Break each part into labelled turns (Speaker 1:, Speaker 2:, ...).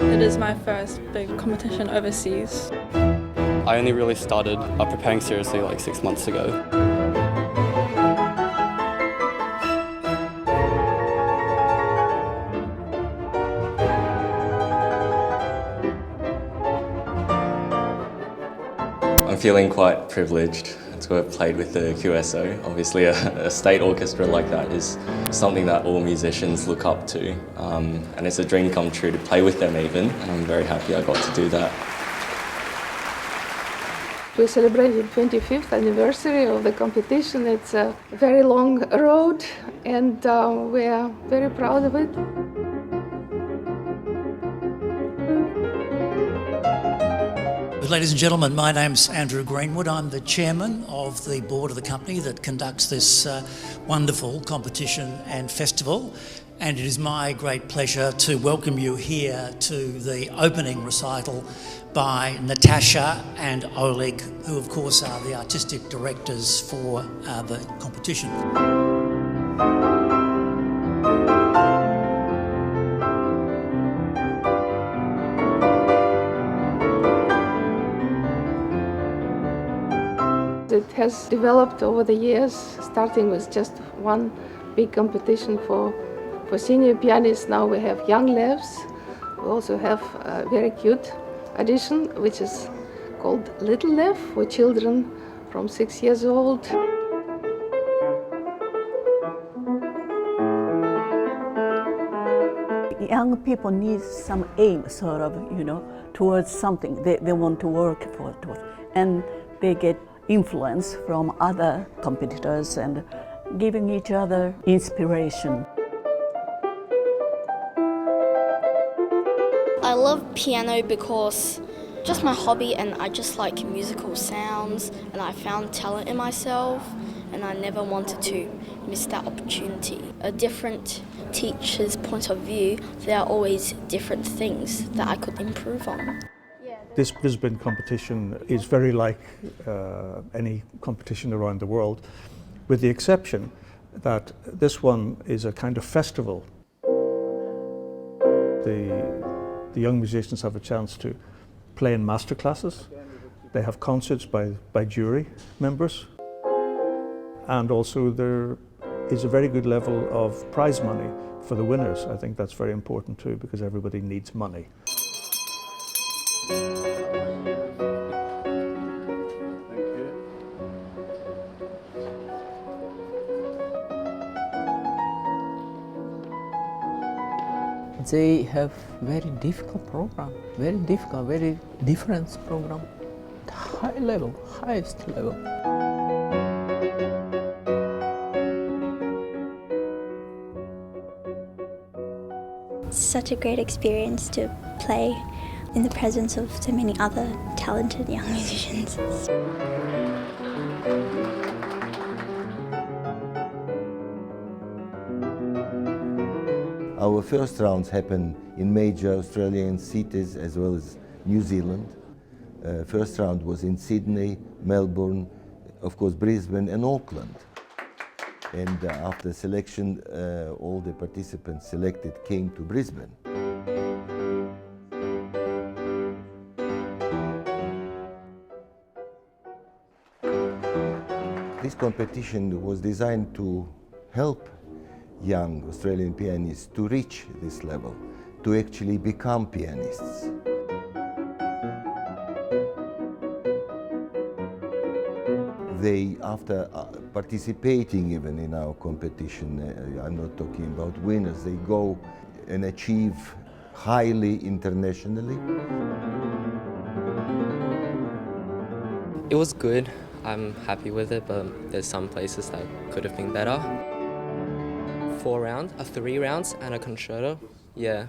Speaker 1: It is my first big competition overseas.
Speaker 2: I only really started preparing seriously like 6 months ago. I'm feeling quite privileged to have played with the QSO. Obviously a state orchestra like that is something that all musicians look up to, and it's a dream come true to play with them even, and I'm very happy I got to do that.
Speaker 3: We celebrated 25th anniversary of the competition. It's a very long road, and we are very proud of it.
Speaker 4: Ladies and gentlemen, my name's Andrew Greenwood. I'm the chairman of the board of the company that conducts this wonderful competition and festival. And it is my great pleasure to welcome you here to the opening recital by Natasha and Oleg, who of course are the artistic directors for the competition.
Speaker 3: It has developed over the years, starting with just one big competition for senior pianists. Now we have young levs. We also have a very cute addition, which is called Little Lev, for children from 6 years old.
Speaker 5: Young people need some aim, sort of, towards something they want to work for, and they get influence from other competitors and giving each other inspiration.
Speaker 6: I love piano because just my hobby, and I just like musical sounds, and I found talent in myself, and I never wanted to miss that opportunity. A different teacher's point of view, there are always different things that I could improve on.
Speaker 7: This Brisbane competition is very like any competition around the world, with the exception that this one is a kind of festival. The young musicians have a chance to play in master classes. They have concerts by jury members, and also there is a very good level of prize money for the winners. I think that's very important too, because everybody needs money.
Speaker 8: They have very difficult program, very difficult, very different program, high level, highest level.
Speaker 9: It's such a great experience to play in the presence of so many other talented young musicians.
Speaker 10: Our first rounds happen in major Australian cities as well as New Zealand. First round was in Sydney, Melbourne, of course Brisbane and Auckland. And after selection, all the participants selected came to Brisbane. This competition was designed to help young Australian pianists to reach this level, to actually become pianists. They, after participating even in our competition, I'm not talking about winners, they go and achieve highly internationally.
Speaker 2: It was good. I'm happy with it, but there's some places that could have been better. 4 rounds, 3 rounds and a concerto. Yeah,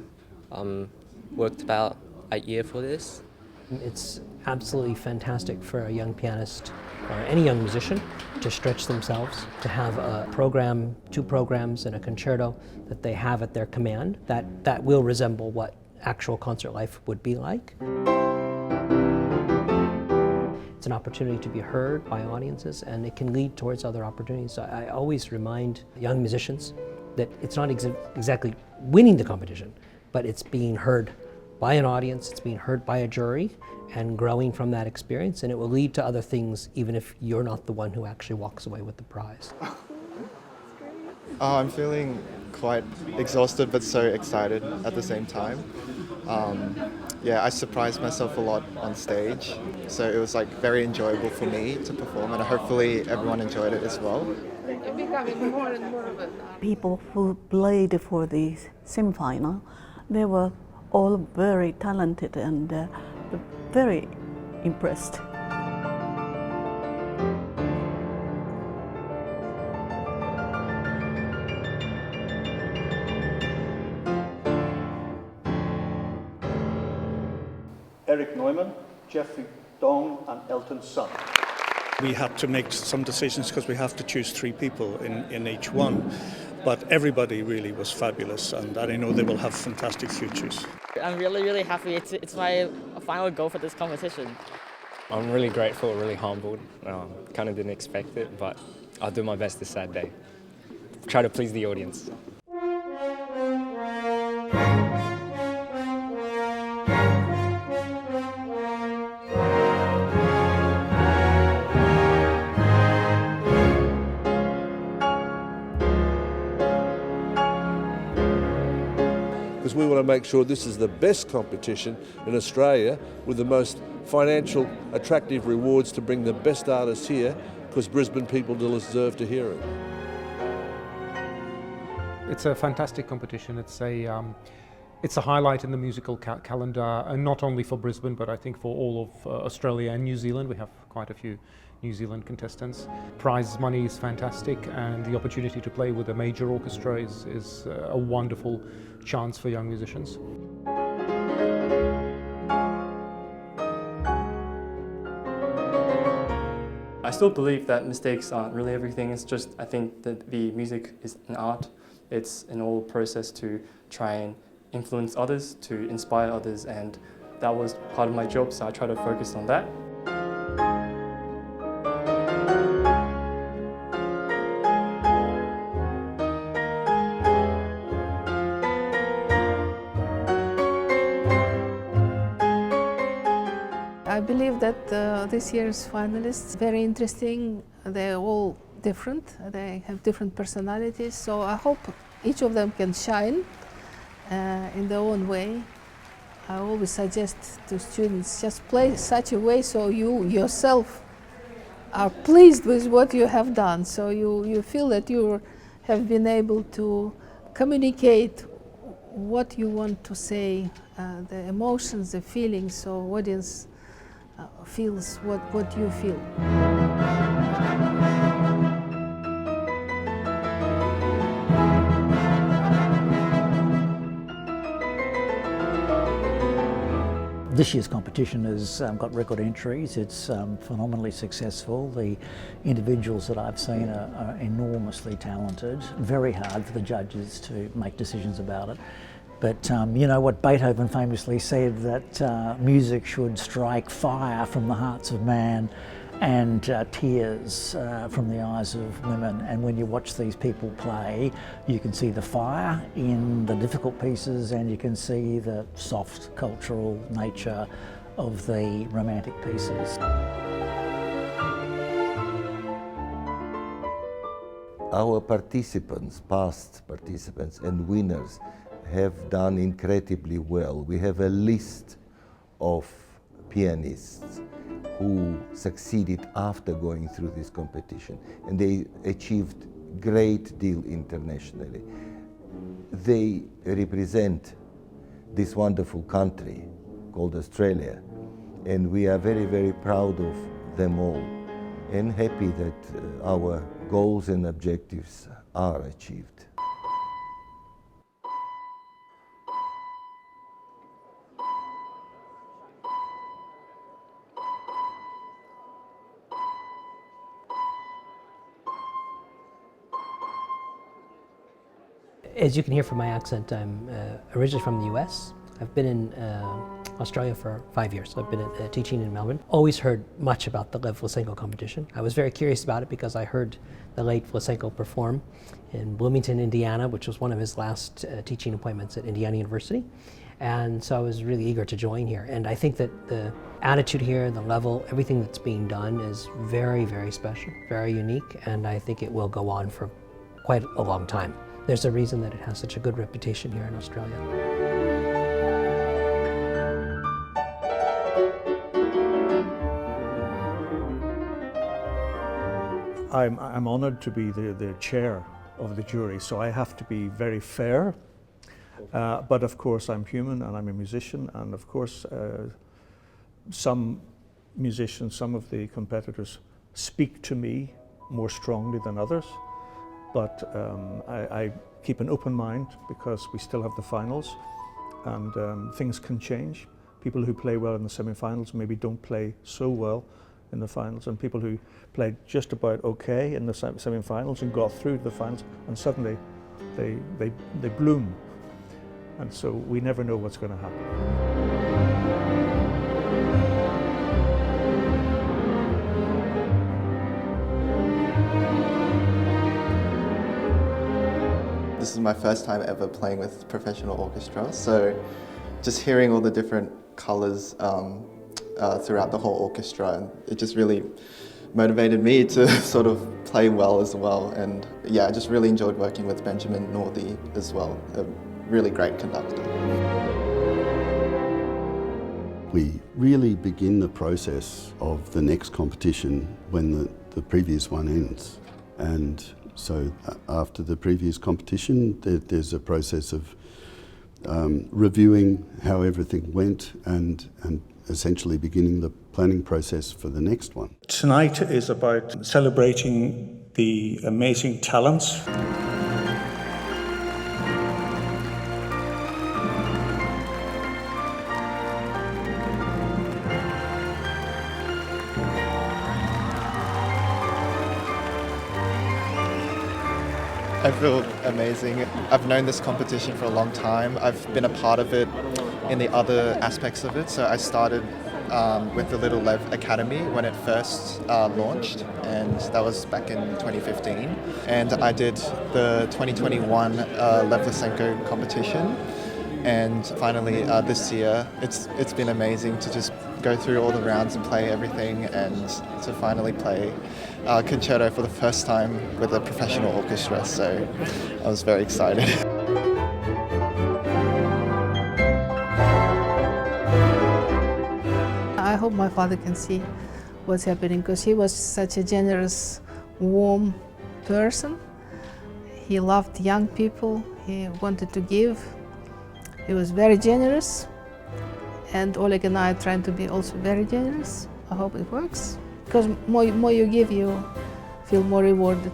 Speaker 2: worked about a year for this.
Speaker 8: It's absolutely fantastic for a young pianist or any young musician to stretch themselves, to have a program, 2 programs and a concerto that they have at their command that will resemble what actual concert life would be like. It's an opportunity to be heard by audiences, and it can lead towards other opportunities. I always remind young musicians that it's not exactly winning the competition, but it's being heard by an audience, it's being heard by a jury, and growing from that experience, and it will lead to other things even if you're not the one who actually walks away with the prize.
Speaker 11: I'm feeling quite exhausted but so excited at the same time. Yeah, I surprised myself a lot on stage, so it was like very enjoyable for me to perform, and hopefully everyone enjoyed it as well.
Speaker 3: You're becoming more and more of an artist.
Speaker 5: People who played for the semi-final, they were all very talented and very impressed.
Speaker 12: Eric Neumann, Jeffrey Dong and Elton Sun.
Speaker 7: We had to make some decisions because we have to choose 3 people in each one. But everybody really was fabulous, and I know they will have fantastic futures.
Speaker 13: I'm really happy. It's my final goal for this competition.
Speaker 2: I'm really grateful, really humbled. Kind of didn't expect it, but I'll do my best this Saturday. Try to please the audience.
Speaker 14: Because we want to make sure this is the best competition in Australia with the most financial attractive rewards to bring the best artists here, because Brisbane people deserve to hear it.
Speaker 15: It's a fantastic competition. It's a highlight in the musical calendar, and not only for Brisbane, but I think for all of Australia and New Zealand. We have quite a few New Zealand contestants. Prize money is fantastic, and the opportunity to play with a major orchestra is a wonderful chance for young musicians.
Speaker 16: I still believe that mistakes aren't really everything. It's just, I think that the music is an art. It's an whole process to try and influence others, to inspire others, and that was part of my job, so I try to focus on that.
Speaker 3: I believe that this year's finalists very interesting. They're all different. They have different personalities. So I hope each of them can shine in their own way. I always suggest to students just play such a way so you yourself are pleased with what you have done. So you feel that you have been able to communicate what you want to say, the emotions, the feelings, so audience feels what you feel.
Speaker 4: This year's competition has got record entries. It's phenomenally successful. The individuals that I've seen are enormously talented. Very hard for the judges to make decisions about it. But you know what Beethoven famously said, that music should strike fire from the hearts of man and tears from the eyes of women. And when you watch these people play, you can see the fire in the difficult pieces, and you can see the soft cultural nature of the romantic pieces.
Speaker 10: Our participants, past participants and winners, have done incredibly well. We have a list of pianists who succeeded after going through this competition, and they achieved great deal internationally. They represent this wonderful country called Australia, and we are very, very proud of them all and happy that our goals and objectives are achieved.
Speaker 8: As you can hear from my accent, I'm originally from the US. I've been in Australia for 5 years. I've been teaching in Melbourne. Always heard much about the Vlassenko competition. I was very curious about it because I heard the late Vlassenko perform in Bloomington, Indiana, which was one of his last teaching appointments at Indiana University. And so I was really eager to join here. And I think that the attitude here, the level, everything that's being done is very, very special, very unique, and I think it will go on for quite a long time. There's a reason that it has such a good reputation here in Australia.
Speaker 7: I'm honoured to be the chair of the jury, so I have to be very fair. But of course I'm human and I'm a musician, and of course some musicians, some of the competitors speak to me more strongly than others. But I keep an open mind because we still have the finals, and things can change. People who play well in the semi-finals maybe don't play so well in the finals, and people who played just about okay in the semi-finals and got through to the finals, and suddenly they bloom. And so we never know what's going to happen.
Speaker 11: This is my first time ever playing with professional orchestra, so just hearing all the different colours throughout the whole orchestra, and it just really motivated me to sort of play well as well. And yeah, I just really enjoyed working with Benjamin Northey as well, a really great conductor.
Speaker 17: We really begin the process of the next competition when the previous one ends. And so after the previous competition, there's a process of reviewing how everything went and essentially beginning the planning process for the next one.
Speaker 12: Tonight is about celebrating the amazing talents.
Speaker 11: I feel amazing. I've known this competition for a long time. I've been a part of it in the other aspects of it. So I started with the Little Lev Academy when it first launched, and that was back in 2015. And I did the 2021 Lev Vlassenko competition. And finally this year, it's been amazing to just go through all the rounds and play everything, and to finally play concerto for the first time with a professional orchestra. So I was very excited.
Speaker 3: I hope my father can see what's happening, because he was such a generous, warm person. He loved young people, he wanted to give. He was very generous, and Oleg and I are trying to be also very generous. I hope it works, because more you give, you feel more rewarded.